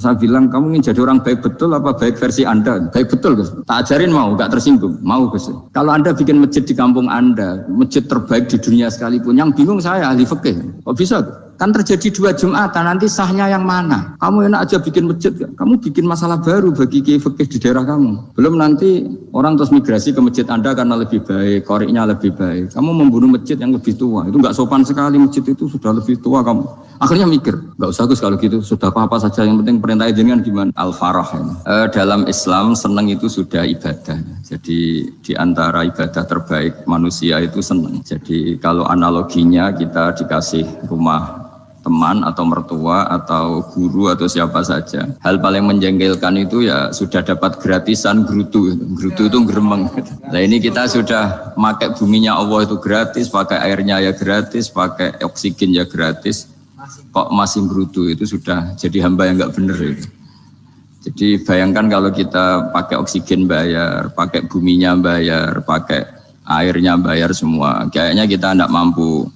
Saya bilang, kamu ingin jadi orang baik betul apa baik versi Anda? Baik betul, Gus. Tak ajarin mau, gak tersinggung. Mau, Gus. Kalau Anda bikin masjid di kampung Anda, masjid terbaik di dunia sekalipun, yang bingung saya, ahli fikih. Kok bisa? Kan terjadi 2 Jumatan, nanti sahnya yang mana? Kamu enak aja bikin masjid, kamu bikin masalah baru bagi kiai fikih di daerah kamu. Belum nanti orang terus migrasi ke masjid Anda karena lebih baik, koriknya lebih baik. Kamu membunuh masjid yang lebih tua, itu gak sopan sekali, masjid itu sudah lebih tua kamu. Akhirnya mikir, gak usah Gus kalau gitu, sudah apa saja, yang penting perintah jenengan gimana? Al-Farah. Dalam Islam senang itu sudah ibadah. Jadi di antara ibadah terbaik manusia itu senang. Jadi kalau analoginya kita dikasih rumah teman atau mertua atau guru atau siapa saja, hal paling menjengkelkan itu ya sudah dapat gratisan gerutu itu geremeng. Nah ini kita sudah pakai buminya Allah itu gratis, pakai airnya ya gratis, pakai oksigen ya gratis, kok masih gerutu, itu sudah jadi hamba yang nggak benar itu. Jadi bayangkan kalau kita pakai oksigen bayar, pakai buminya bayar, pakai airnya bayar semua, kayaknya kita tidak mampu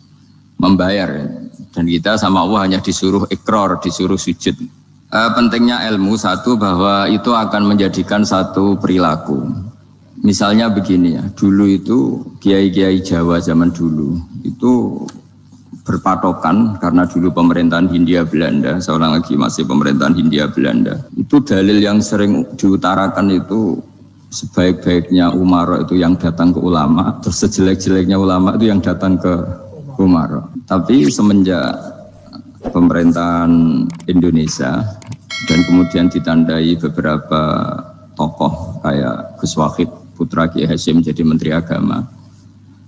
membayar ya. Dan kita sama Allah hanya disuruh ikrar, disuruh sujud. Pentingnya ilmu satu, bahwa itu akan menjadikan satu perilaku. Misalnya begini ya, dulu itu kiai-kiai Jawa zaman dulu itu berpatokan karena dulu pemerintahan Hindia Belanda, seorang lagi masih pemerintahan Hindia Belanda. Itu dalil yang sering diutarakan itu, sebaik-baiknya umara itu yang datang ke ulama, terus sejelek-jeleknya ulama itu yang datang ke umara. Tapi semenjak pemerintahan Indonesia dan kemudian ditandai beberapa tokoh kayak Gus Wahid putra Kiai Hasyim jadi Menteri Agama,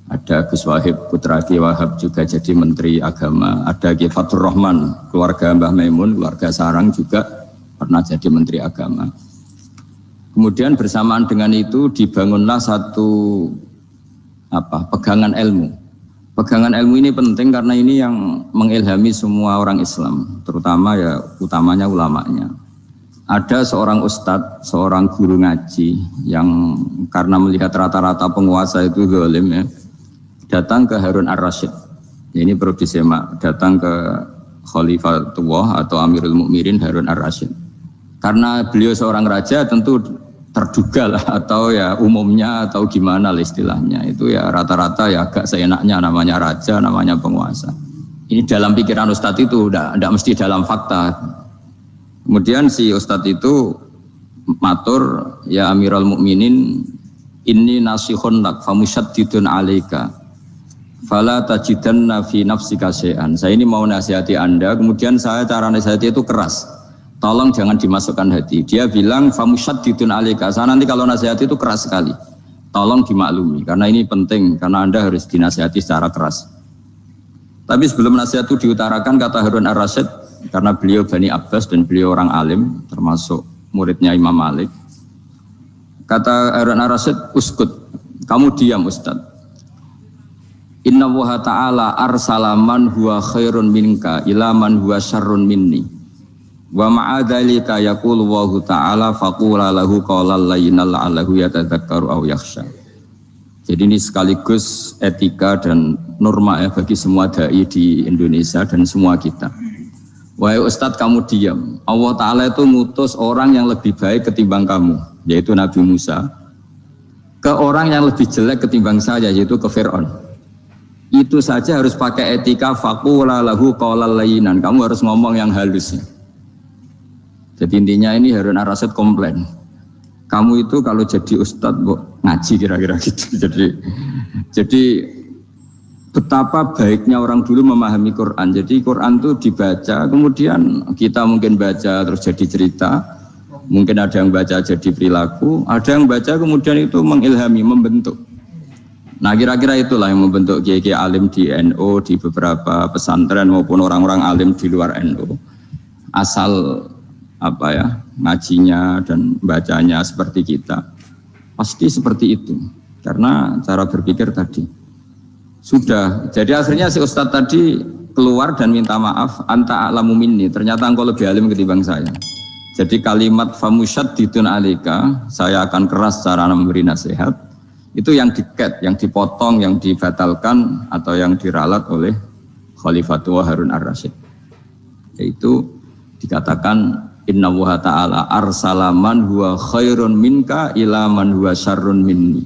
ada Gus Wahid putra Kiai Wahab juga jadi Menteri Agama, ada Kiai Fatur Rahman keluarga Mbah Maimun, keluarga Sarang juga pernah jadi Menteri Agama. Kemudian bersamaan dengan itu dibangunlah satu pegangan ilmu. Pegangan ilmu ini penting karena ini yang mengilhami semua orang Islam, terutama ya utamanya ulamanya. Ada seorang ustadz, seorang guru ngaji yang karena melihat rata-rata penguasa itu zalim ya, datang ke Harun Ar-Rasyid. Ini perlu disemak, datang ke Khalifatullah atau Amirul Mukminin Harun Ar-Rasyid. Karena beliau seorang raja, tentu terduga lah, atau ya umumnya atau gimana lah istilahnya, itu ya rata-rata ya agak seenaknya, namanya raja, namanya penguasa. Ini dalam pikiran ustadz itu, tidak mesti dalam fakta. Kemudian si ustadz itu matur, ya Amirul Mukminin, inni nasihun lak famusyaddidun alaika fala tajidanna fi nafsika syai'an. Saya ini mau nasihati Anda, kemudian saya cara nasihati itu keras. Tolong jangan dimasukkan hati. Dia bilang famusyaddidun alaika. Saya nanti kalau nasihati itu keras sekali. Tolong dimaklumi karena ini penting, karena Anda harus dinasihati secara keras. Tapi sebelum nasihat itu diutarakan, kata Harun Ar-Rasyid, karena beliau Bani Abbas dan beliau orang alim, termasuk muridnya Imam Malik. Kata Harun Ar-Rasyid, uskut, kamu diam Ustaz. Inna Allaha ta'ala arsala man huwa khairun minka ila man huwa syarrun minni. Wa ma'adzalika yaqulu Allahu ta'ala faqula lahu qawlan layyinan la'allahu yatadzakkaru aw yakhsha. Jadi ini sekaligus etika dan norma ya bagi semua dai di Indonesia dan semua kita. Wahai Ustadz, kamu diam. Allah Ta'ala itu ngutus orang yang lebih baik ketimbang kamu, yaitu Nabi Musa, ke orang yang lebih jelek ketimbang saya, yaitu ke Fir'aun. Itu saja harus pakai etika faqula lahu qawlan layyinan. Kamu harus ngomong yang halus. Jadi intinya ini Harun Ar-Rasyid komplain. Kamu itu kalau jadi ustadz ngaji kira-kira gitu. Jadi betapa baiknya orang dulu memahami Quran. Jadi Quran itu dibaca, kemudian kita mungkin baca terus jadi cerita, mungkin ada yang baca jadi perilaku, ada yang baca kemudian itu mengilhami, membentuk. Nah kira-kira itulah yang membentuk kiai-kiai alim di NU, di beberapa pesantren maupun orang-orang alim di luar NU. Asal ngajinya dan bacanya seperti kita, pasti seperti itu. Karena cara berpikir tadi sudah. Jadi akhirnya si ustadz tadi keluar dan minta maaf, anta a'lamu minni, ternyata engkau lebih alim ketimbang saya. Jadi kalimat famusyaddidun alaika, saya akan keras cara memberi nasihat, itu yang diket, yang dipotong, yang dibatalkan atau yang diralat oleh Khalifatullah Harun Ar-Rasyid. Yaitu dikatakan Inna wa ta'ala arsalaman huwa khairun minka ila man huwa syarrun minni.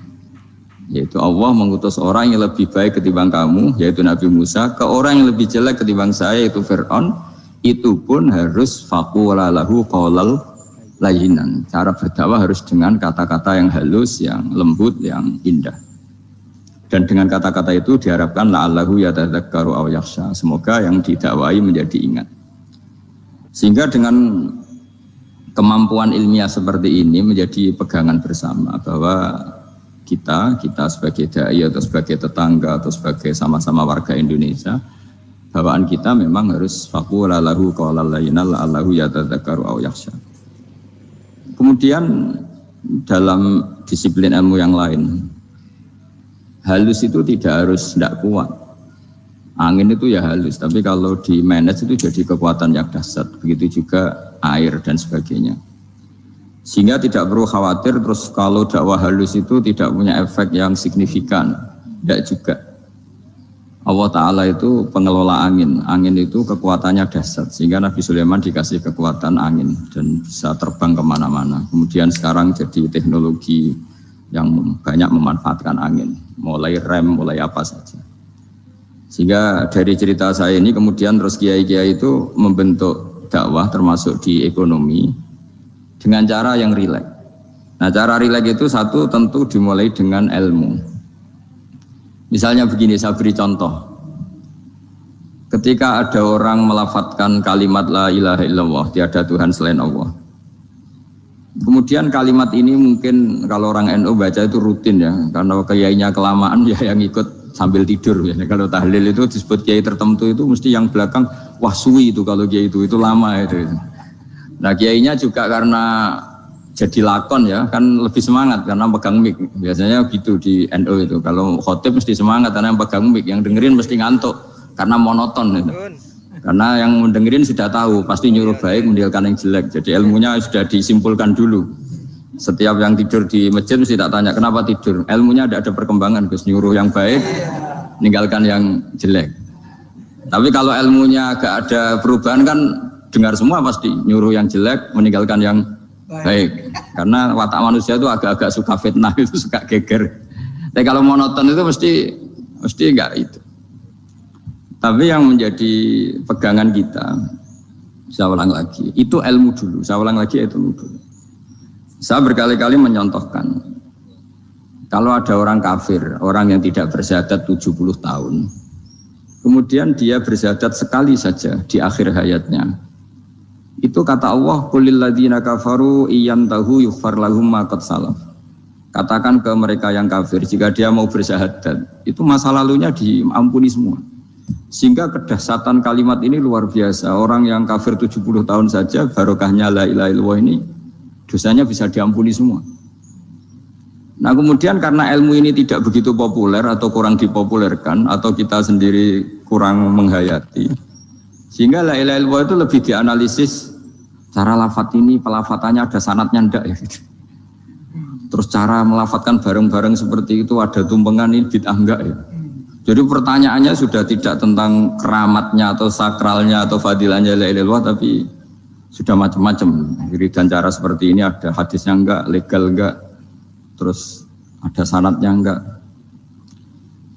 Yaitu Allah mengutus orang yang lebih baik ketimbang kamu, yaitu Nabi Musa, ke orang yang lebih jelek ketimbang saya, yaitu Fir'aun. Itu pun harus faqula lahu qaulal layyinan. Cara berdakwah harus dengan kata-kata yang halus, yang lembut, yang indah. Dan dengan kata-kata itu diharapkan la'allahu yatadzakkaru aw yakhsha. Semoga yang didakwai menjadi ingat. Sehingga dengan kemampuan ilmiah seperti ini menjadi pegangan bersama bahwa kita sebagai dai atau sebagai tetangga atau sebagai sama-sama warga Indonesia, bawaan kita memang harus faqula lahu qaulal layyinan la'allahu yatadzakkaru aw yakhsha. Kemudian dalam disiplin ilmu yang lain, halus itu tidak kuat. Angin itu ya halus, tapi kalau di manage itu jadi kekuatan yang dahsyat. Begitu juga air dan sebagainya. Sehingga tidak perlu khawatir terus kalau dakwah halus itu tidak punya efek yang signifikan. Tidak juga. Allah Ta'ala itu pengelola angin. Angin itu kekuatannya dahsyat. Sehingga Nabi Sulaiman dikasih kekuatan angin dan bisa terbang kemana-mana. Kemudian sekarang jadi teknologi yang banyak memanfaatkan angin. Mulai rem, mulai apa saja. Sehingga dari cerita saya ini kemudian terus kiai-kiai itu membentuk dakwah termasuk di ekonomi dengan cara yang rileks. Nah, cara rileks itu satu tentu dimulai dengan ilmu. Misalnya begini, saya beri contoh. Ketika ada orang melafadzkan kalimat la ilaha illallah, tiada Tuhan selain Allah. Kemudian kalimat ini mungkin kalau orang NU baca itu rutin ya, karena kiainya kelamaan ya yang ikut sambil tidur ya. Kalau tahlil itu disebut kiai tertentu itu mesti yang belakang wah suwi itu kalau kiai itu lama itu. Nah kiainya juga karena jadi lakon ya kan lebih semangat karena pegang mic. Biasanya gitu di NU itu. Kalau khotib mesti semangat karena yang pegang mic, yang dengerin mesti ngantuk karena monoton itu. Karena yang mendengerin sudah tahu pasti nyuruh baik meninggalkan yang jelek. Jadi ilmunya sudah disimpulkan dulu. Setiap yang tidur di masjid mesti tak tanya kenapa tidur. Ilmunya tidak ada perkembangan, Gus, nyuruh yang baik, meninggalkan yang jelek. Tapi kalau ilmunya agak ada perubahan kan dengar semua pasti nyuruh yang jelek, meninggalkan yang baik. Karena watak manusia itu agak-agak suka fitnah, itu suka geger. Tapi kalau monoton itu mesti enggak itu. Tapi yang menjadi pegangan kita, saya ulang lagi, itu ilmu dulu. Saya ulang lagi itu ilmu dulu. Saya berkali-kali menyontohkan, kalau ada orang kafir, orang yang tidak bersyahadat 70 tahun, kemudian dia bersyahadat sekali saja di akhir hayatnya, itu kata Allah, qulil ladzina kafaru iyantahu yughfar lahum ma qad salaf. Katakan ke mereka yang kafir, jika dia mau bersyahadat, itu masa lalunya diampuni semua. Sehingga kedahsyatan kalimat ini luar biasa. Orang yang kafir 70 tahun saja, barokahnya la ilaha illallah ini, dosanya bisa diampuni semua. Nah kemudian karena ilmu ini tidak begitu populer atau kurang dipopulerkan atau kita sendiri kurang menghayati, sehingga la ilaha illallah itu lebih dianalisis cara lafadz ini, pelafatannya ada sanadnya enggak ya gitu. Terus cara melafatkan bareng-bareng seperti itu ada tumpengan ini bid'ah enggak ya. Jadi pertanyaannya sudah tidak tentang keramatnya atau sakralnya atau fadilahnya la ilaha illallah, tapi sudah macam-macam. Dan cara seperti ini ada hadisnya enggak, legal enggak, terus ada sanadnya enggak.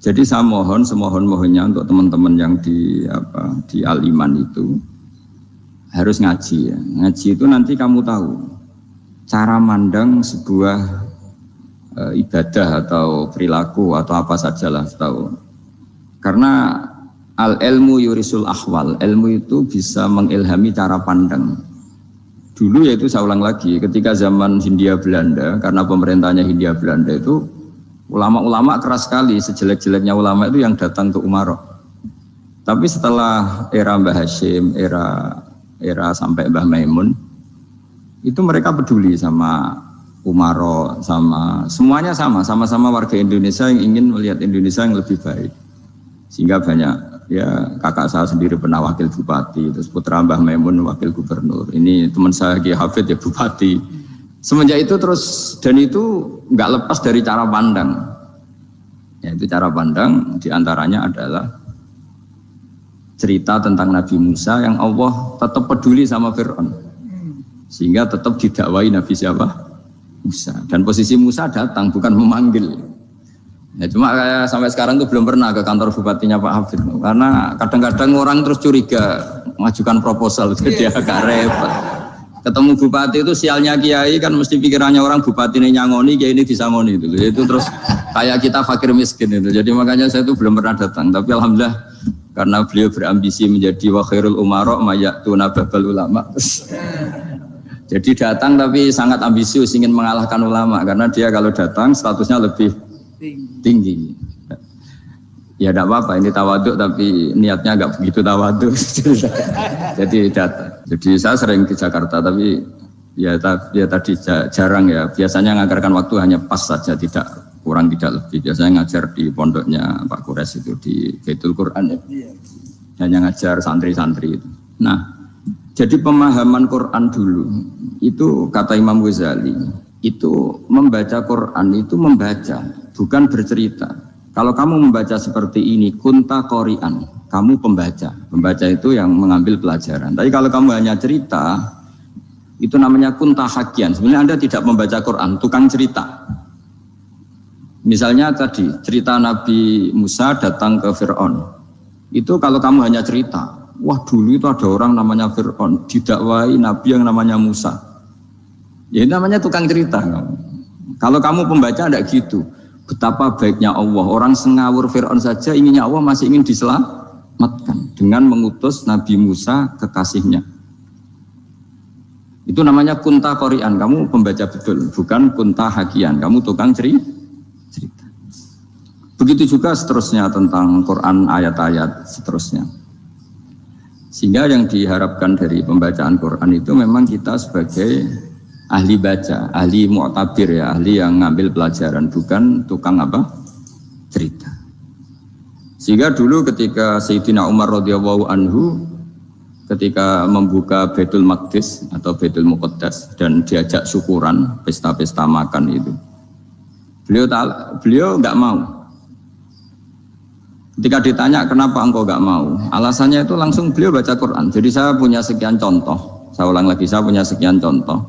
Jadi saya mohon semohon-mohonnya untuk teman-teman yang di Al-Iman itu harus ngaji ya. Ngaji itu nanti kamu tahu cara mandang sebuah ibadah atau perilaku atau apa sajalah tahu. Karena al-ilmu yurisul ahwal, ilmu itu bisa mengilhami cara pandang. Dulu yaitu saya ulang lagi, ketika zaman Hindia Belanda, karena pemerintahnya Hindia Belanda itu ulama-ulama keras sekali, sejelek-jeleknya ulama itu yang datang ke Umarok. Tapi setelah era Mbah Hashim, era sampai Mbah Maimun, itu mereka peduli sama Umarok, sama semuanya sama-sama warga Indonesia yang ingin melihat Indonesia yang lebih baik. Sehingga banyak ya kakak saya sendiri pernah wakil bupati, terus putra Mbah Maimun wakil gubernur. Ini teman saya Ki Hafid ya bupati. Semenjak itu terus dan itu nggak lepas dari cara pandang. Ya itu cara pandang diantaranya adalah cerita tentang Nabi Musa yang Allah tetap peduli sama Fir'aun. Sehingga tetap didakwai Nabi siapa? Musa. Dan posisi Musa datang bukan memanggil. Ya, cuma kayak sampai sekarang tuh belum pernah ke kantor bupatinya Pak Hafid. Karena kadang-kadang orang terus curiga mengajukan proposal jadi agak repot. Ketemu bupati itu sialnya kiai kan mesti pikirannya orang bupati ini nyangoni, kiai ini disangoni itu. Itu terus kayak kita fakir miskin itu. Jadi makanya saya itu belum pernah datang. Tapi alhamdulillah karena beliau berambisi menjadi wa khairul umara mayatuna babal ulama. Jadi datang tapi sangat ambisius ingin mengalahkan ulama karena dia kalau datang statusnya lebih tinggi. Ya tidak apa-apa, ini tawaduk tapi niatnya agak begitu tawaduk. Jadi datang. Jadi saya sering ke Jakarta tapi ya tadi jarang ya. Biasanya ngajarkan waktu hanya pas saja, tidak kurang tidak lebih. Biasanya ngajar di pondoknya Pak Kures itu di Baitul Quran ya. Hanya ngajar santri-santri itu. Nah, jadi pemahaman Quran dulu itu kata Imam Ghazali itu membaca Quran itu membaca bukan bercerita. Kalau kamu membaca seperti ini, kunta qori'an, kamu pembaca. Pembaca itu yang mengambil pelajaran. Tapi kalau kamu hanya cerita, itu namanya kunta hakian. Sebenarnya Anda tidak membaca Quran, tukang cerita. Misalnya tadi, cerita Nabi Musa datang ke Fir'aun. Itu kalau kamu hanya cerita, wah dulu itu ada orang namanya Fir'aun, didakwai Nabi yang namanya Musa. Ya namanya tukang cerita. Kalau kamu pembaca tidak gitu. Betapa baiknya Allah, orang sengawur Fir'aun saja inginnya Allah masih ingin diselamatkan dengan mengutus Nabi Musa kekasihnya. Itu namanya kunta qori'an, kamu pembaca betul, bukan kunta hakian, kamu tukang cerita. Begitu juga seterusnya tentang Quran ayat-ayat seterusnya. Sehingga yang diharapkan dari pembacaan Quran itu memang kita sebagai ahli baca, ahli mu'tabir ya, ahli yang ngambil pelajaran, bukan tukang apa? Cerita. Sehingga dulu ketika Sayyidina Umar radhiyallahu anhu ketika membuka Baitul Maqdis atau Baitul Muqaddas dan diajak syukuran, pesta-pesta makan itu. Beliau enggak mau. Ketika ditanya kenapa engkau enggak mau? Alasannya itu langsung beliau baca Quran. Jadi saya punya sekian contoh. Saya ulang lagi, saya punya sekian contoh.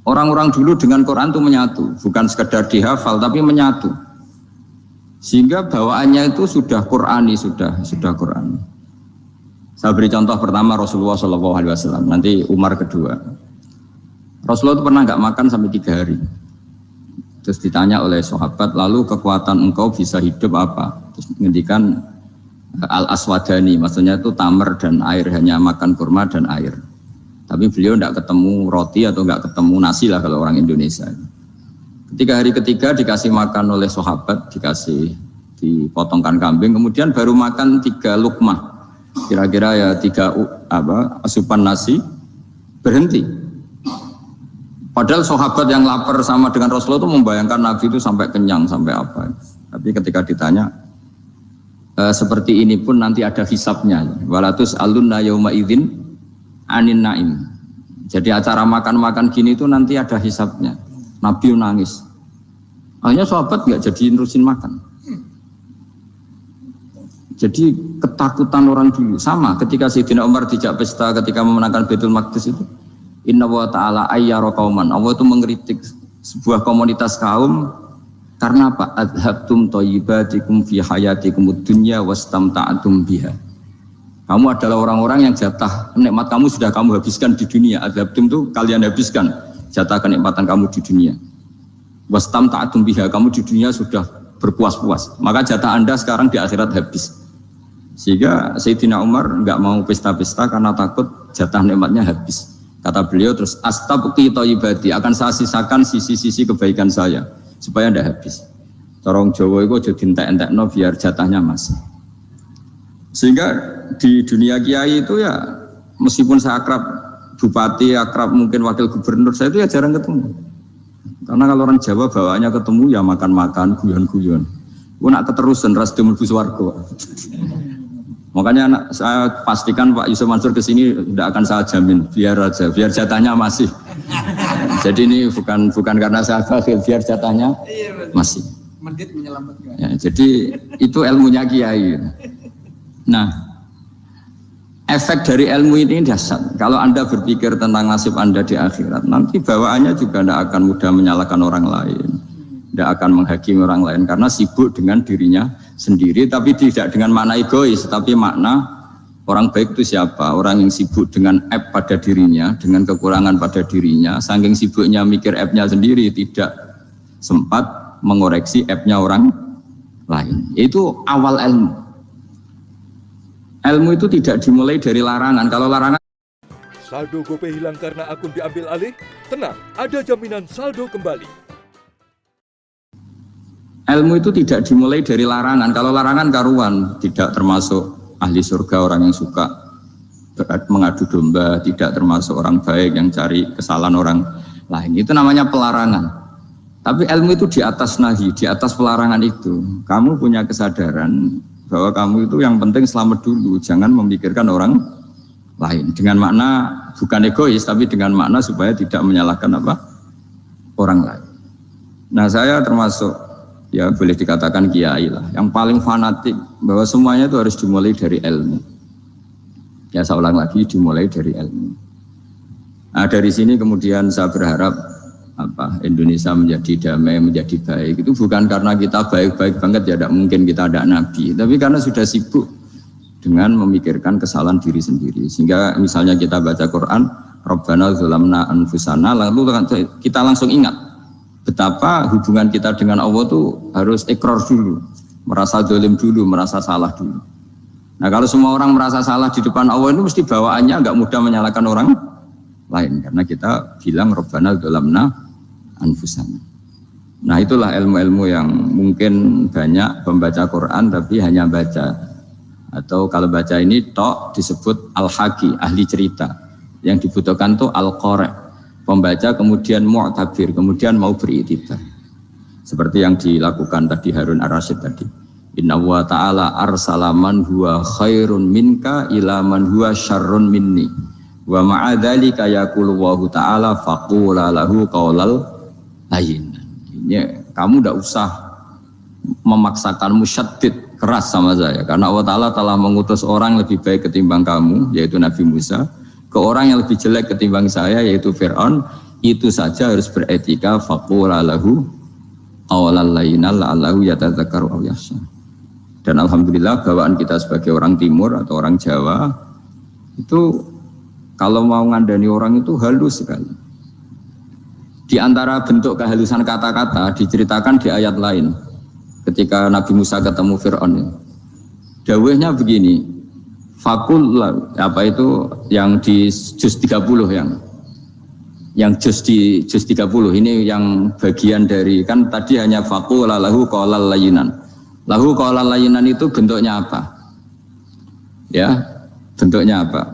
Orang-orang dulu dengan Quran itu menyatu, bukan sekedar dihafal tapi menyatu. Sehingga bawaannya itu sudah Qurani, sudah Qurani. Saya beri contoh pertama Rasulullah SAW, nanti Umar kedua. Rasulullah itu pernah nggak makan sampai 3 hari. Terus ditanya oleh sahabat, lalu kekuatan engkau bisa hidup apa? Terus menghentikan al-aswadani, maksudnya itu tamar dan air, hanya makan kurma dan air. Tapi beliau tidak ketemu roti atau tidak ketemu nasi lah kalau orang Indonesia. Ketika hari ketiga dikasih makan oleh sahabat, dikasih dipotongkan kambing, kemudian baru makan 3 lukmah, kira-kira ya 3 asupan nasi, berhenti. Padahal sahabat yang lapar sama dengan Rasulullah itu membayangkan Nabi itu sampai kenyang, sampai apa. Tapi ketika ditanya, seperti ini pun nanti ada hisabnya. Walatus alunna yauma idzin anin naim. Jadi acara makan-makan gini itu nanti ada hisabnya. Nabi nangis. Akhirnya sahabat nggak jadi nerusin makan. Jadi ketakutan orang dulu sama ketika Sayyidina Umar dijak pesta ketika memenangkan Baitul Maqdis itu. Inna wa ta'ala ayyara qauman. Allah itu mengkritik sebuah komunitas kaum karena apa? Adhabtum thayyibatikum fi hayatikumud dunya wastamta'tum biha. Kamu adalah orang-orang yang jatah nikmat kamu sudah kamu habiskan di dunia. Adhabtum itu kalian habiskan jatah kenikmatan kamu di dunia. Wastamta'tum biha, kamu di dunia sudah berpuas-puas. Maka jatah Anda sekarang di akhirat habis. Sehingga Sayyidina Umar enggak mau pesta-pesta karena takut jatah nikmatnya habis. Kata beliau terus astabqi thayyibati, akan saya sisakan sisi-sisi kebaikan saya supaya enggak habis. Corong Jawa itu aja dientek-entekno biar jatahnya masih. Sehingga di dunia kiai itu ya meskipun saya akrab bupati, akrab mungkin wakil gubernur, saya itu ya jarang ketemu. Karena kalau orang Jawa bawaannya ketemu ya makan-makan, guyon-guyon. Gue nak keterusan ras demul buswargo. Makanya saya pastikan Pak Yusuf Mansur kesini tidak akan saya jamin, biar aja, biar jatahnya masih. Jadi ini bukan karena saya bakhil, biar jatahnya masih. Medit menyelamatkan. Ya, jadi itu ilmunya kiai. Nah, efek dari ilmu ini dahsyat. Kalau Anda berpikir tentang nasib Anda di akhirat, nanti bawaannya juga tidak akan mudah menyalahkan orang lain, tidak akan menghakimi orang lain, karena sibuk dengan dirinya sendiri, tapi tidak dengan makna egois, tapi makna orang baik itu siapa? Orang yang sibuk dengan aib pada dirinya, dengan kekurangan pada dirinya, saking sibuknya mikir aibnya sendiri, tidak sempat mengoreksi aibnya orang lain. Itu awal ilmu. Ilmu itu tidak dimulai dari larangan. Kalau larangan, saldo GoPay hilang karena akun diambil alih? Tenang, ada jaminan saldo kembali. Ilmu itu tidak dimulai dari larangan. Kalau larangan karuan, tidak termasuk ahli surga, orang yang suka mengadu domba, tidak termasuk orang baik yang cari kesalahan orang lain. Itu namanya pelarangan. Tapi ilmu itu di atas nahi, di atas pelarangan itu. Kamu punya kesadaran bahwa kamu itu yang penting selamat dulu, jangan memikirkan orang lain. Dengan makna bukan egois, tapi dengan makna supaya tidak menyalahkan orang lain. Nah, saya termasuk, ya boleh dikatakan kiai lah, yang paling fanatik bahwa semuanya itu harus dimulai dari ilmu. Ya saya ulang lagi, dimulai dari ilmu. Nah, dari sini kemudian saya berharap Indonesia menjadi damai, menjadi baik. Itu bukan karena kita baik-baik banget, ya tidak mungkin kita ada nabi, tapi karena sudah sibuk dengan memikirkan kesalahan diri sendiri. Sehingga misalnya kita baca Quran, Rabbana dzalamna anfusana, lalu kita langsung ingat betapa hubungan kita dengan Allah itu harus ikrar dulu, merasa zalim dulu, merasa salah dulu. Nah, kalau semua orang merasa salah di depan Allah itu mesti bawaannya enggak mudah menyalahkan orang lain, karena kita bilang Rabbana dzalamna anfusana. Nah, itulah ilmu-ilmu yang mungkin banyak pembaca Quran tapi hanya baca, atau kalau baca ini tok disebut al-haqi, ahli cerita. Yang dibutuhkan tuh al-qari', pembaca kemudian mu'tabir, kemudian mau beriktibar. Seperti yang dilakukan tadi Harun Ar-Rasyid tadi. Inna wa ta'ala arsala man huwa khairun minka ila man huwa syarrun minni. Wa ma'adzalika yaqulu wa ta'ala faqula lahu qaulal lain. Ini kamu tidak usah memaksakan musyaddid keras sama saya, karena Allah Ta'ala telah mengutus orang lebih baik ketimbang kamu, yaitu Nabi Musa, ke orang yang lebih jelek ketimbang saya, yaitu Fir'aun. Itu saja harus beretika. Faqula lahu qawlan layyinan la'allahu yatadzakkaru aw yakhsha. Dan alhamdulillah bawaan kita sebagai orang Timur atau orang Jawa itu kalau mau ngandani orang itu halus sekali. Di antara bentuk kehalusan kata-kata diceritakan di ayat lain ketika Nabi Musa ketemu Fir'aun. Dawuhnya begini, fakul apa itu yang di juz 30 yang juz di juz 30 ini yang bagian dari, kan tadi hanya fakul lahu qaulal layyinan. Lahu qaulal layyinan itu bentuknya apa? Ya, bentuknya apa?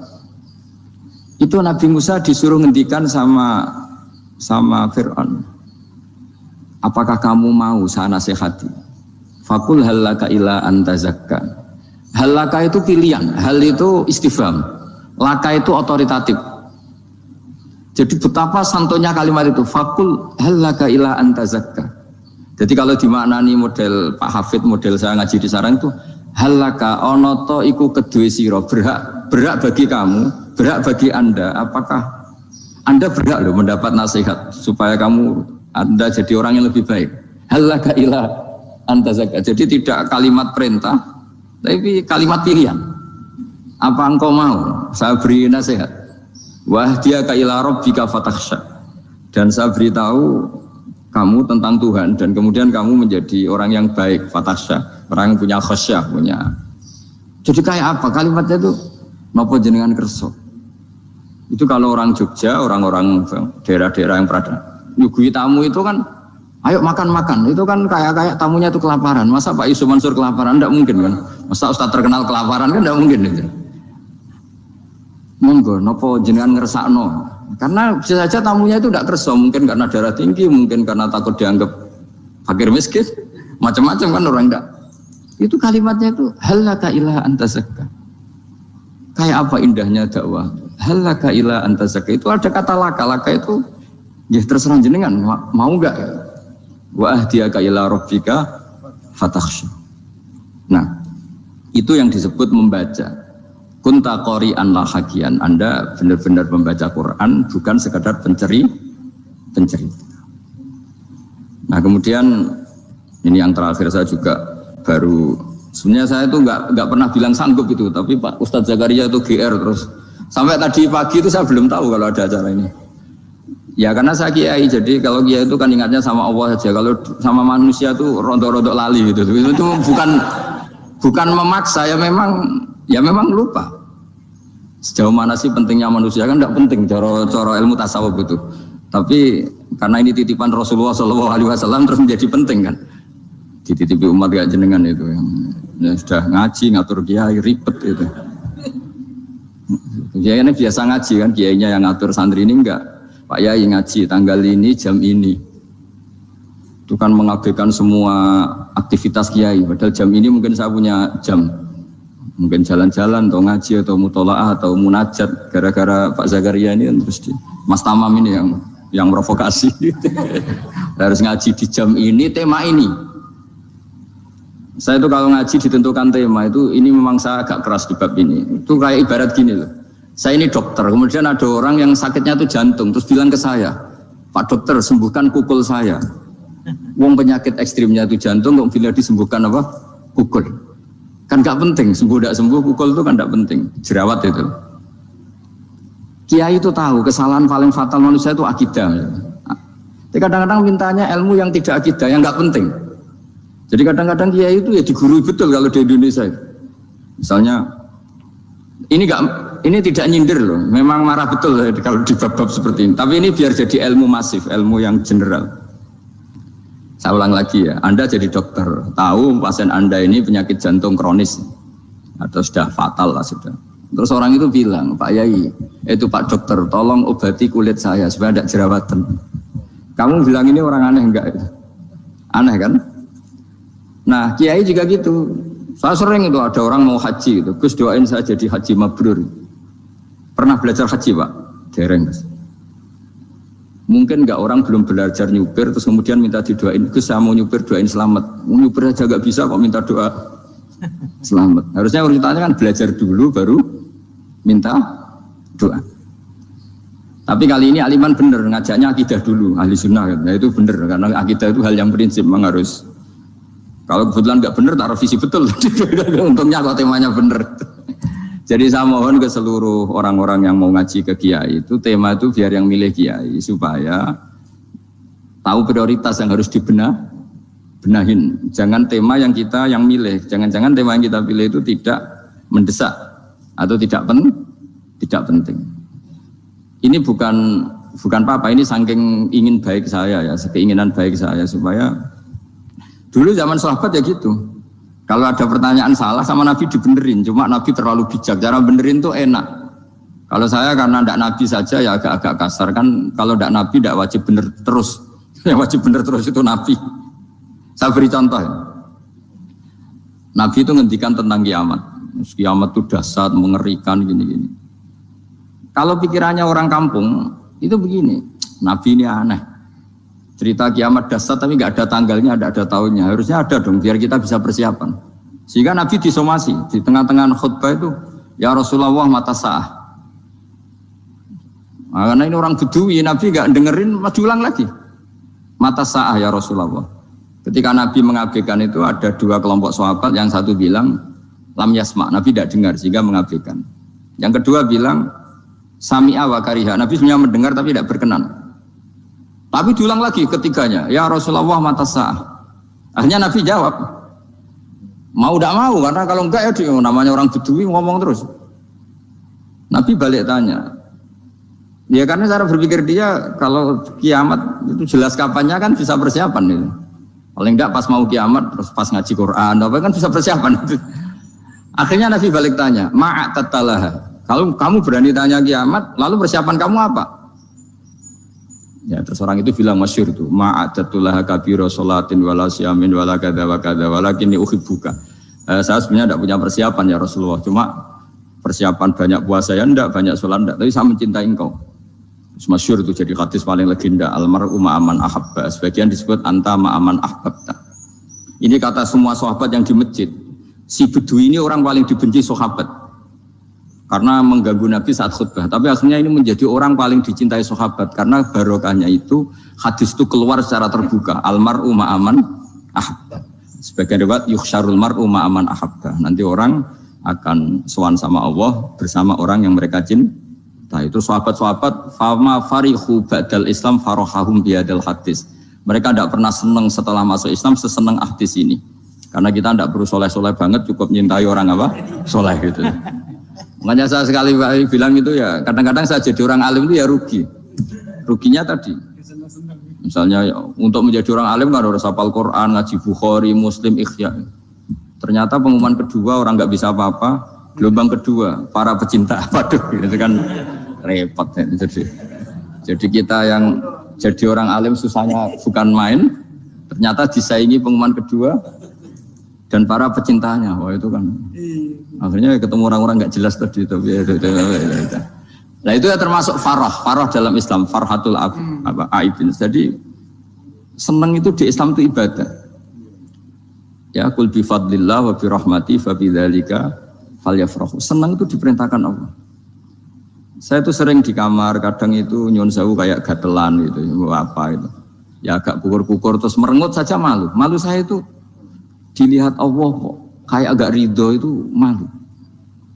Itu Nabi Musa disuruh ngendikan sama Fir'aun, apakah kamu mau saya nasihati? Fakul halaka ila antazakka. Halaka itu pilihan, hal itu istifham, laka itu otoritatif. Jadi betapa santunya kalimat itu, fakul halaka ila antazakka. Jadi kalau dimaknani model Pak Hafid, model saya ngaji di sarang itu, halaka onoto iku kedue sira, berhak bagi kamu, berhak bagi Anda, apakah Anda berhak loh mendapat nasihat supaya Anda jadi orang yang lebih baik. Halaka ila antazakka. Jadi tidak kalimat perintah, tapi kalimat pilihan. Apa engkau mau saya beri nasihat? Wahdiyaka ila rabbika fatakhsha. Dan saya beritahu kamu tentang Tuhan dan kemudian kamu menjadi orang yang baik, fatakhsha, orang yang punya khasyah, punya. Jadi kayak apa kalimatnya itu? Napa jenengan kersa? Itu kalau orang Jogja, orang-orang daerah-daerah yang berada nyugui tamu itu kan, ayo makan-makan, itu kan kayak tamunya itu kelaparan. Masa Pak Yusuf Mansur kelaparan? Tidak mungkin kan. Masa Ustaz terkenal kelaparan kan tidak mungkin itu. Monggo, nopo jenengan ngersakno. Karena bisa saja tamunya itu tidak kerso, mungkin karena darah tinggi, mungkin karena takut dianggap fakir miskin, macam-macam kan orang tidak. Itu kalimatnya itu halaka ila antazakka. Kayak apa indahnya dakwah. Halaka ila antazakka, itu ada kata laka itu ya terserah jenengan mau enggak. Wa ahdiyaka ila rabbika fatakhsha. Nah, itu yang disebut membaca. kunta qori'an la hakian, Anda benar-benar membaca Quran, bukan sekadar pencerita. Nah kemudian ini yang terakhir, saya juga baru, sebenarnya saya itu nggak pernah bilang sanggup itu, tapi Pak Ustadz Zakaria itu GR terus sampai tadi pagi itu saya belum tahu kalau ada acara ini. Ya karena saya kiai, jadi kalau kiai itu kan ingatnya sama Allah saja, kalau sama manusia itu rontok-rontok lali gitu. Itu bukan memaksa, ya memang lupa. Sejauh mana sih pentingnya manusia, kan tidak penting cara ilmu tasawuf itu. Tapi karena ini titipan Rasulullah SAW terus menjadi penting kan. Dititipi umat gak jenengan itu yang sudah ngaji ngatur kiai ribet itu. Kiai ini biasa ngaji kan, kiainya yang ngatur, santri ini enggak. Pak Yai ngaji tanggal ini jam ini. Itu kan mengabaikan semua aktivitas kiai. Padahal jam ini mungkin saya punya jam. Mungkin jalan-jalan atau ngaji atau mutolaah atau munajat. Gara-gara Pak Zakaria ini kan terus Mas Tamam ini yang provokasi. Harus ngaji di jam ini, tema ini. Saya itu kalau ngaji ditentukan tema itu, ini memang saya agak keras di bab ini. Itu kayak ibarat gini loh. Saya ini dokter, kemudian ada orang yang sakitnya itu jantung, terus bilang ke saya, Pak dokter sembuhkan kukul saya. Wong penyakit ekstrimnya itu jantung, kok bila disembuhkan apa? Kukul. Kan gak penting, sembuh tidak sembuh, kukul itu kan gak penting. Jerawat itu. Kiai itu tahu kesalahan paling fatal manusia itu akidah. Jadi kadang-kadang mintanya ilmu yang tidak akidah, yang gak penting. Jadi kadang-kadang kiai itu ya digurui betul kalau di Indonesia. Misalnya, ini tidak nyindir loh, memang marah betul kalau di bab-bab seperti ini. Tapi ini biar jadi ilmu masif, ilmu yang general. Saya ulang lagi ya, Anda jadi dokter, tahu pasien Anda ini penyakit jantung kronis atau sudah fatal lah sudah. Terus orang itu bilang, Pak Yai, itu Pak dokter, tolong obati kulit saya supaya tidak jerawatan. Kamu bilang ini orang aneh enggak? Aneh kan? Nah, kiai juga gitu. Saya sering itu ada orang mau haji gitu, Gus doain saya jadi haji mabrur. Pernah belajar haji Pak? Dereng. Mungkin enggak, orang belum belajar nyupir terus kemudian minta didoain, Gus saya mau nyupir doain selamat. Nyupir aja enggak bisa kok minta doa selamat. Harusnya urutannya kan belajar dulu baru minta doa. Tapi kali ini aliman bener ngajaknya akidah dulu, ahli sunnah kan. Nah itu bener karena akidah itu hal yang prinsip memang harus. Kalau kebetulan nggak bener, tak revisi betul. Untungnya kalau temanya bener. Jadi saya mohon ke seluruh orang-orang yang mau ngaji ke kiai itu, tema itu biar yang milih kiai supaya tahu prioritas yang harus benahin. Jangan tema yang kita yang milih, jangan-jangan tema yang kita pilih itu tidak mendesak atau tidak penting. Ini bukan apa-apa, ini saking ingin baik saya ya, keinginan baik saya supaya dulu zaman sahabat ya gitu. Kalau ada pertanyaan salah sama Nabi dibenerin, cuma Nabi terlalu bijak. Cara benerin tuh enak. Kalau saya karena tidak Nabi saja ya agak-agak kasar kan. Kalau tidak Nabi tidak wajib bener terus. Yang wajib bener terus itu Nabi. Saya beri contoh. Nabi itu ngendikan tentang kiamat. Kiamat itu dahsyat, mengerikan gini-gini. Kalau pikirannya orang kampung itu begini, Nabi ini aneh. Cerita kiamat dahsyat tapi nggak ada tanggalnya, nggak ada tahunnya. Harusnya ada dong biar kita bisa persiapan. Sehingga Nabi disomasi di tengah-tengah khutbah itu, ya Rasulullah mata sa'ah. Nah, karena ini orang Bedui, Nabi nggak dengerin, maju ulang lagi. Mata sa'ah ya Rasulullah. Ketika Nabi mengabaikan itu ada dua kelompok sahabat, yang satu bilang lam yasma, Nabi tidak dengar sehingga mengabaikan. Yang kedua bilang sami'a wa kariha, Nabi sebenarnya mendengar tapi tidak berkenan. Tapi diulang lagi ketiganya, ya Rasulullah mata sa'ah. Akhirnya Nabi jawab, mau tidak mau, karena kalau enggak ya dia, namanya orang Bedui ngomong terus. Nabi balik tanya, ya karena cara berpikir dia kalau kiamat itu jelas kapannya kan bisa persiapan itu. Paling enggak pas mau kiamat terus pas ngaji Quran, apa kan bisa persiapan itu. Akhirnya Nabi balik tanya, ma'atatalah. Kalau kamu berani tanya kiamat, lalu persiapan kamu apa? Ya terus orang itu bilang masyhur itu, ma'adatullah kabira sholatin wala siyamin wala kadza wa kadza walakinni uhibbuka. Saya sebenarnya tidak punya persiapan ya Rasulullah, cuma persiapan banyak puasa ya enggak, banyak sholat enggak, tapi saya mencintai engkau. Terus masyhur itu jadi hadis paling legenda, almar'u ma'aman ahabba, sebagian disebut anta ma'aman ahbabta. Ini kata semua sahabat yang di masjid. Si Bedui ini orang paling dibenci sahabat. karena mengganggu Nabi saat khutbah. Tapi akhirnya ini menjadi orang paling dicintai sahabat karena barokahnya itu hadis itu keluar secara terbuka. Almar'u ma'aman ahabba. Sebagian riwayat yukhsyarul mar'u ma'aman ahabba. Nanti orang akan sowan sama Allah bersama orang yang mereka cinta. Itu sahabat-sahabat fama farihu ba'dal Islam farahahum bihadal hadis. Mereka tidak pernah senang setelah masuk Islam sesenang hadis ini. Karena kita tidak perlu soleh-soleh banget, cukup nyintai orang apa? Soleh gitu. Makanya saya sekali bilang itu ya, kadang-kadang saya jadi orang alim itu ya rugi. Ruginya tadi. Misalnya untuk menjadi orang alim kan harus hafal Quran, ngaji Bukhari, Muslim, Ikhya. Ternyata pengumuman kedua orang nggak bisa apa-apa. Gelombang kedua para pecinta, waduh, itu kan repot. Jadi kita yang jadi orang alim susahnya bukan main. Ternyata disaingi pengumuman kedua dan para pecintanya. Wah itu kan. Akhirnya ketemu orang-orang nggak jelas tadi itu. Nah itu ya termasuk farah dalam Islam, farhatul aibin. Jadi senang itu di Islam itu ibadah. Ya kul bi fadlillah wa bi rahmati fa bidzalika falyafrahu. Senang itu diperintahkan Allah. Saya itu sering di kamar, kadang itu nyun sewu kayak gatelan gitu, apa itu. Ya agak kukur-kukur terus merengut saja malu. Malu saya itu dilihat Allah kok kayak agak ridho itu malu.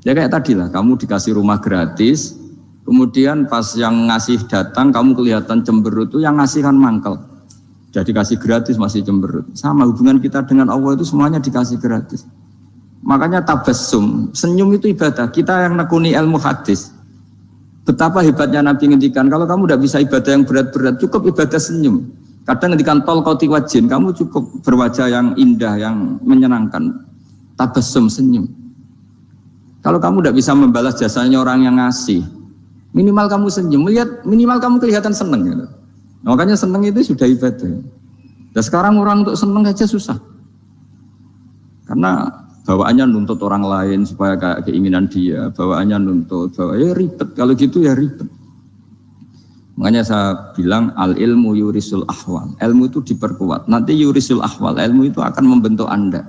Ya kayak tadi lah, kamu dikasih rumah gratis, kemudian pas yang ngasih datang kamu kelihatan cemberut, itu yang ngasih kan mangkel. Jadi dikasih gratis masih cemberut. Sama hubungan kita dengan Allah itu semuanya dikasih gratis. Makanya tabassum, senyum itu ibadah. Kita yang nekuni ilmu hadis, betapa hebatnya Nabi ngendikan, kalau kamu tidak bisa ibadah yang berat-berat, cukup ibadah senyum. Kadang ngendikan tol qati wajhin, kamu cukup berwajah yang indah, yang menyenangkan. Tabassum, senyum. Kalau kamu tidak bisa membalas jasanya orang yang ngasih, minimal kamu senyum, lihat minimal kamu kelihatan senang gitu. Makanya senang itu sudah ibadah. Dan sekarang orang untuk senang aja susah. Karena bawaannya nuntut orang lain supaya kayak keinginan dia, bawaannya nuntut, ya ribet. Kalau gitu ya ribet. Makanya saya bilang al ilmu yurisul ahwal. Ilmu itu diperkuat. Nanti yurisul ahwal, ilmu itu akan membentuk Anda.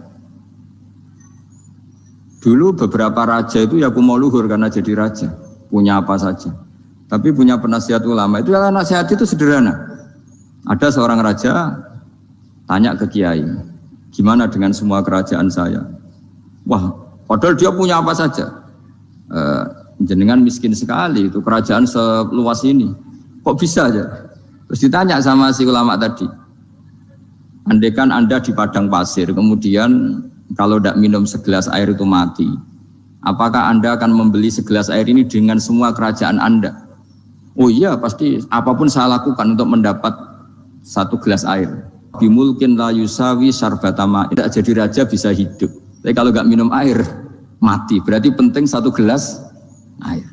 Dulu beberapa raja itu ya mau luhur karena jadi raja, punya apa saja. Tapi punya penasihat ulama, itu ya nasihat itu sederhana. Ada seorang raja tanya ke kiai, gimana dengan semua kerajaan saya? Wah, padahal dia punya apa saja. Jenengan miskin sekali, itu kerajaan seluas ini. Kok bisa aja? Terus ditanya sama si ulama tadi, andaikan Anda di padang pasir, kemudian kalau tidak minum segelas air itu mati, apakah Anda akan membeli segelas air ini dengan semua kerajaan Anda? Oh iya, pasti apapun saya lakukan untuk mendapat satu gelas air. Bimulkin la yusawi syarbatama, tidak jadi raja bisa hidup. Tapi kalau nggak minum air, mati. Berarti penting satu gelas air.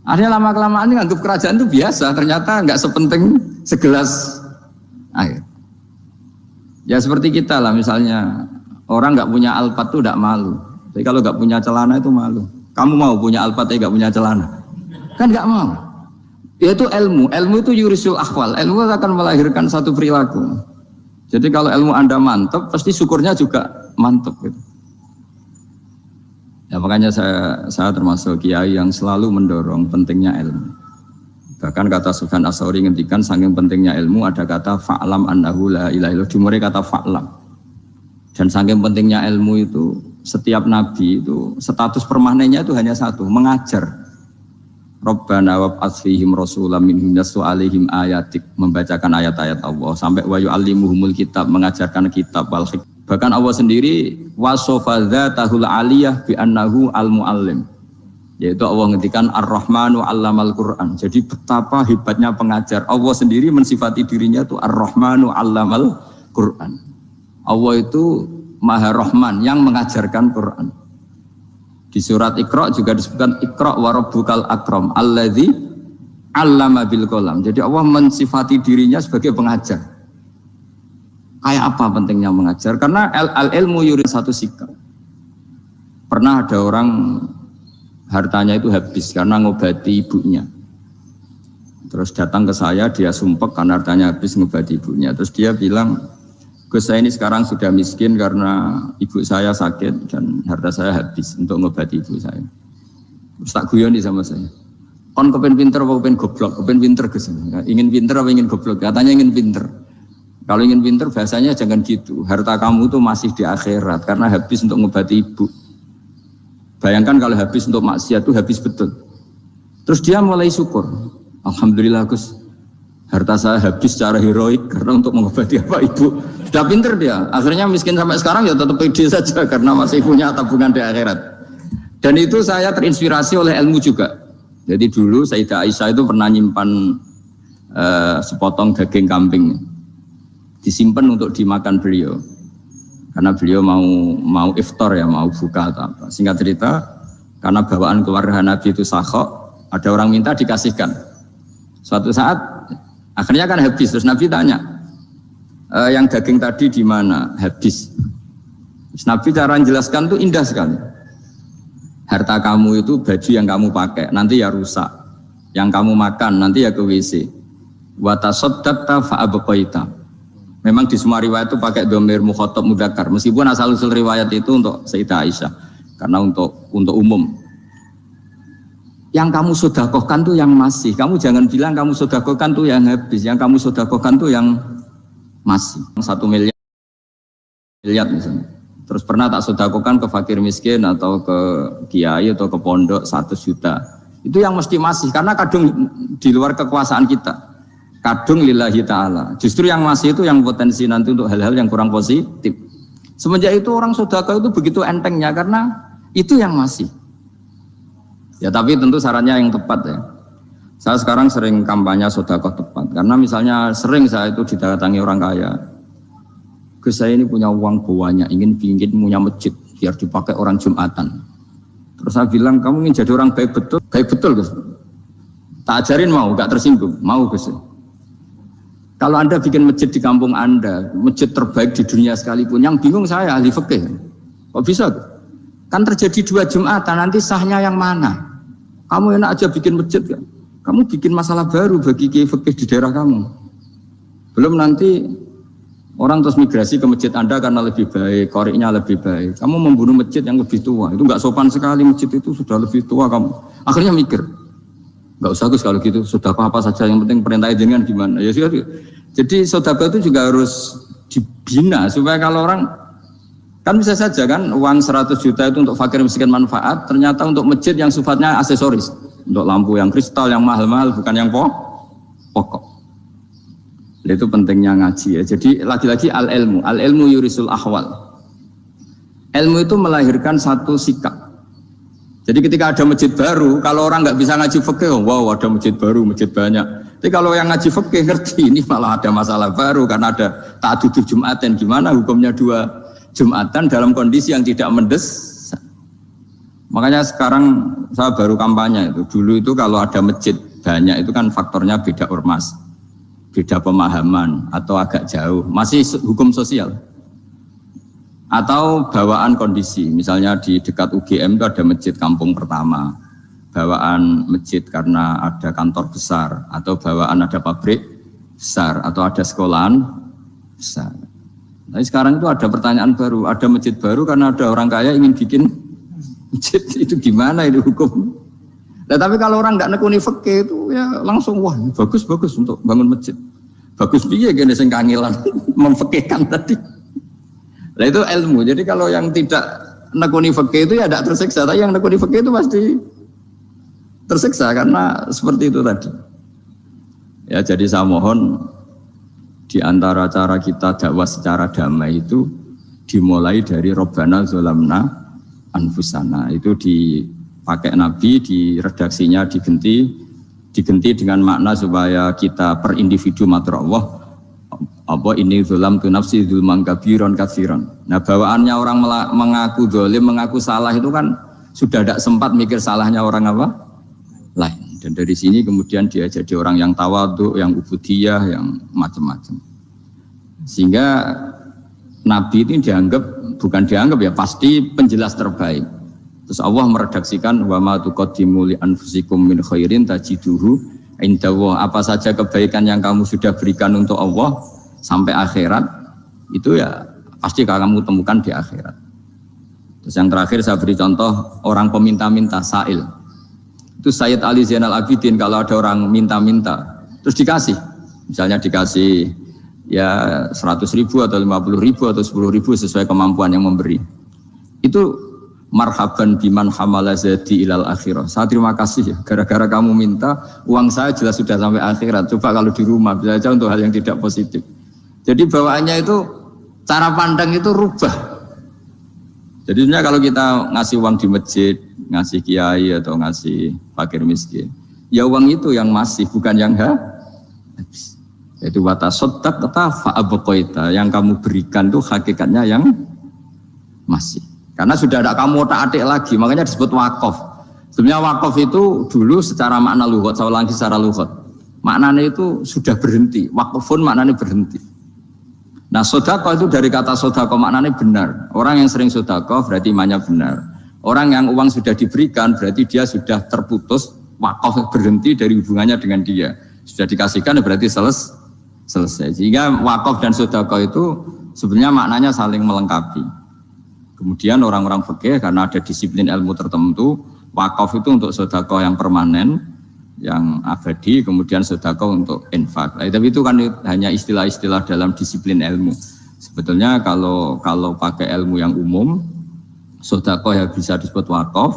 Akhirnya lama-kelamaan ini anggap kerajaan itu biasa, ternyata nggak sepenting segelas air. Ya seperti kita lah, misalnya orang nggak punya alpat itu tidak malu. Tapi kalau nggak punya celana itu malu. Kamu mau punya alpat tapi nggak punya celana? Kan nggak mau. Yaitu ilmu itu yurisul akhwal. Ilmu akan melahirkan satu perilaku. Jadi kalau ilmu Anda mantap, pasti syukurnya juga mantap gitu. Ya makanya saya termasuk kiai yang selalu mendorong pentingnya ilmu. Bahkan kata Sufyan Ats-Tsauri ngendikan saking pentingnya ilmu ada kata fa'lam annahu la ilaha illallah, dimulai kata fa'lam. Dan saking pentingnya ilmu itu setiap nabi itu status permanennya itu hanya satu, mengajar. Rabbana wab'ats fihim rasulam minhum yatlu 'alaihim ayatik, membacakan ayat-ayat Allah sampai wa yu'allimuhumul kitab, mengajarkan kitab wal hikmah. Bahkan Allah sendiri wasofa dzatahul 'aliyah bi annahu al-muallim. Yaitu Allah ngendikan Ar-Rahmanu 'allamal Qur'an. Jadi betapa hebatnya pengajar. Allah sendiri mensifati dirinya itu Ar-Rahmanu 'allamal Qur'an. Allah itu Maha Rahman yang mengajarkan Quran. Di surat Iqra juga disebutkan Iqra wa rabbukal akram alladzi 'allama bil qalam. Jadi Allah mensifati dirinya sebagai pengajar. Kayak apa pentingnya mengajar? Karena al-ilmu yurid satu sikap. Pernah ada orang hartanya itu habis karena ngobati ibunya. Terus datang ke saya, dia sumpek karena hartanya habis ngobati ibunya. Terus dia bilang, Gus, saya ini sekarang sudah miskin karena ibu saya sakit dan harta saya habis untuk ngobati ibu saya. Terus tak guyoni sama saya. Kon kepen pinter apa kepen goblok? Kepen pinter Gus. Ingin pinter apa ingin goblok? Katanya ingin pinter. Kalau ingin pinter bahasanya jangan gitu. Harta kamu tuh masih di akhirat karena habis untuk ngobati ibu. Bayangkan kalau habis untuk maksiat tuh habis betul. Terus dia mulai syukur. Alhamdulillah Gus. Harta saya habis secara heroik karena untuk mengobati apa ibu. Sudah pinter dia. Akhirnya miskin sampai sekarang ya tetap pede saja karena masih punya tabungan di akhirat. Dan itu saya terinspirasi oleh ilmu juga. Jadi dulu Sayyidah Aisyah itu pernah nyimpan sepotong daging kambing, disimpan untuk dimakan beliau, karena beliau mau iftar ya, mau buka atau apa. Singkat cerita, karena bawaan keluarga Nabi itu sakhok, ada orang minta dikasihkan. Suatu saat akhirnya kan habis, terus Nabi tanya, yang daging tadi di mana? Habis. Terus Nabi cara menjelaskan tuh indah sekali. Harta kamu itu baju yang kamu pakai, nanti ya rusak. Yang kamu makan, nanti ya ke WC. Wa tasaddaqta fa abqaita. Memang di semua riwayat itu pakai dhamir mukhatab mudzakkar. Meskipun asal-usul riwayat itu untuk Sayyidah Aisyah, karena untuk umum. Yang kamu sedekahkan tuh yang masih. Kamu jangan bilang kamu sedekahkan tuh yang habis. Yang kamu sedekahkan tuh yang masih. 1 miliar misalnya. Terus pernah tak sedekahkan ke fakir miskin atau ke kiai atau ke pondok 100 juta. Itu yang mesti masih, karena kadung di luar kekuasaan kita. Kadung lillahi ta'ala. Justru yang masih itu yang potensi nanti untuk hal-hal yang kurang positif. Semenjak itu orang sedekah itu begitu entengnya karena itu yang masih. Ya tapi tentu sarannya yang tepat ya. Saya sekarang sering kampanye sedekah tepat. Karena misalnya sering saya itu didatangi orang kaya. Gus, saya ini punya uang banyak, ingin punya masjid biar dipakai orang Jumatan. Terus saya bilang, kamu ingin jadi orang baik betul Gus. Tak ajarin mau, gak tersinggung, mau Gus. Kalau Anda bikin masjid di kampung Anda, masjid terbaik di dunia sekalipun, yang bingung saya ahli fikih. Kok bisa? Kan terjadi 2 Jumatan, nanti sahnya yang mana? Kamu enak aja bikin masjid, kan? Kamu bikin masalah baru bagi kiai fikih di daerah kamu. Belum nanti orang terus migrasi ke masjid Anda karena lebih baik, koriknya lebih baik. Kamu membunuh masjid yang lebih tua, itu nggak sopan sekali, masjid itu sudah lebih tua kamu. Akhirnya mikir, nggak usah Gus kalau gitu, sudah apa saja, yang penting perintah jenengan gimana. Ya sudah. Jadi sedekah itu juga harus dibina supaya kalau orang, kan bisa saja kan uang 100 juta itu untuk fakir miskin manfaat, ternyata untuk masjid yang sifatnya aksesoris, untuk lampu yang kristal, yang mahal-mahal, bukan yang pokok. Itu pentingnya ngaji ya. Jadi lagi-lagi al-ilmu yurisul ahwal. Ilmu itu melahirkan satu sikap. Jadi ketika ada masjid baru, kalau orang nggak bisa ngaji fikih, wow ada masjid baru, masjid banyak. Tapi kalau yang ngaji fikih ngerti, ini malah ada masalah baru karena ada ta'adudul Jum'atan. Gimana hukumnya 2 Jum'atan dalam kondisi yang tidak mendesak. Makanya sekarang saya baru kampanye itu. Dulu itu kalau ada masjid banyak itu kan faktornya beda ormas, beda pemahaman atau agak jauh, masih hukum sosial atau bawaan kondisi. Misalnya di dekat UGM itu ada masjid kampung pertama, bawaan masjid karena ada kantor besar, atau bawaan ada pabrik besar, atau ada sekolahan besar. Tapi sekarang itu ada pertanyaan baru, ada masjid baru karena ada orang kaya ingin bikin masjid. Itu gimana itu hukum? Nah, tapi kalau orang nggak nekuni fikih itu ya langsung wah bagus untuk bangun masjid. Bagus piye gene sing kangelan memfikihkan tadi. Nah itu ilmu. Jadi kalau yang tidak nekuni fikih itu ya tidak tersiksa, tapi yang nekuni fikih itu pasti tersiksa karena seperti itu tadi. Ya jadi saya mohon di antara cara kita dakwah secara damai itu dimulai dari Rabbana Zolamna Anfusana. Itu dipakai Nabi, di redaksinya diganti dengan makna supaya kita per individu matur Allah apa ini zulam tu nafsi zulman kabiron katsiran. Nah bawaannya orang mengaku zalim, mengaku salah itu kan sudah tidak sempat mikir salahnya orang apa lain. Dan dari sini kemudian dia jadi orang yang tawadhu, yang ubudiyah, yang macam-macam. Sehingga Nabi itu bukan dianggap ya, pasti penjelas terbaik. Terus Allah meredaksikan wa ma tuqaddimu li anfusikum min khairin tajiduhu indallah. Apa saja kebaikan yang kamu sudah berikan untuk Allah sampai akhirat itu ya pasti kamu temukan di akhirat. Terus yang terakhir saya beri contoh orang peminta-minta, sa'il. Itu Sayyid Ali Zainal Abidin kalau ada orang minta-minta terus dikasih, misalnya dikasih ya 100.000 atau 50.000 atau 10.000 sesuai kemampuan yang memberi, itu marhaban biman hamala zadi ilal akhirah. Saya terima kasih ya, gara-gara kamu minta uang saya jelas sudah sampai akhirat. Coba kalau di rumah bisa aja untuk hal yang tidak positif. Jadi bawaannya itu cara pandang itu rubah. Jadi sebenarnya kalau kita ngasih uang di masjid, ngasih kiai atau ngasih fakir miskin, ya uang itu yang masih, bukan yang habis. Itu watasodak kata fa'abqaita, yang kamu berikan itu hakikatnya yang masih. Karena sudah ada kamu otak-atik lagi, makanya disebut wakaf. Sebenarnya wakaf itu dulu secara makna lughat, saya ulangi secara lughat, maknanya itu sudah berhenti. Wakafun maknanya berhenti. Nah sodako itu dari kata sodako maknanya benar. Orang yang sering sodako berarti imannya benar. Orang yang uang sudah diberikan berarti dia sudah terputus, wakaf berhenti dari hubungannya dengan dia. Sudah dikasihkan berarti selesai. Sehingga wakaf dan sodako itu sebenarnya maknanya saling melengkapi. Kemudian orang-orang fikih karena ada disiplin ilmu tertentu, wakaf itu untuk sodako yang permanen, yang abadi, kemudian sodako untuk infak. Tapi itu kan hanya istilah-istilah dalam disiplin ilmu. Sebetulnya kalau pakai ilmu yang umum, sodako ya bisa disebut wakaf,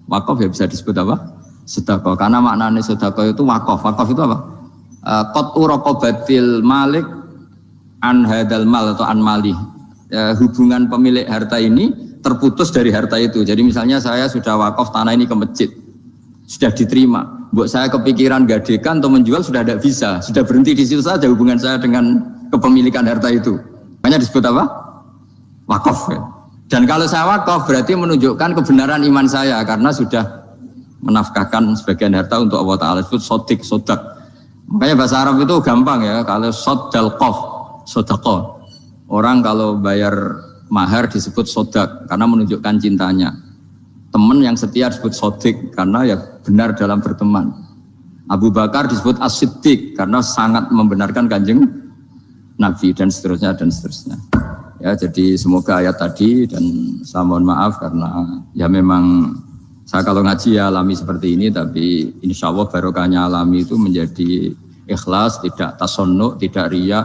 wakaf ya bisa disebut apa? Sodako. Karena maknanya sodako itu wakaf. Wakaf itu apa? Qat'u raqabatil malik an hadal mal atau an malih. Hubungan pemilik harta ini terputus dari harta itu. Jadi misalnya saya sudah wakaf tanah ini ke masjid, sudah diterima. Buat saya kepikiran gadekan atau menjual sudah tidak bisa, sudah berhenti di situ saja hubungan saya dengan kepemilikan harta itu. Makanya disebut apa? Wakaf. Dan kalau saya wakaf berarti menunjukkan kebenaran iman saya karena sudah menafkahkan sebagian harta untuk Allah Ta'ala. Disebut sodak. Makanya bahasa Arab itu gampang ya. Kalau sodalqof, sodaqoh. Orang kalau bayar mahar disebut sodak karena menunjukkan cintanya. Teman yang setia disebut sodik karena ya benar dalam berteman. Abu Bakar disebut as-siddiq karena sangat membenarkan kanjeng Nabi dan seterusnya dan seterusnya. Ya jadi semoga ayat tadi, dan saya mohon maaf karena ya memang saya kalau ngaji ya alami seperti ini, tapi insya Allah barokahnya alami itu menjadi ikhlas, tidak tasonnu, tidak riya.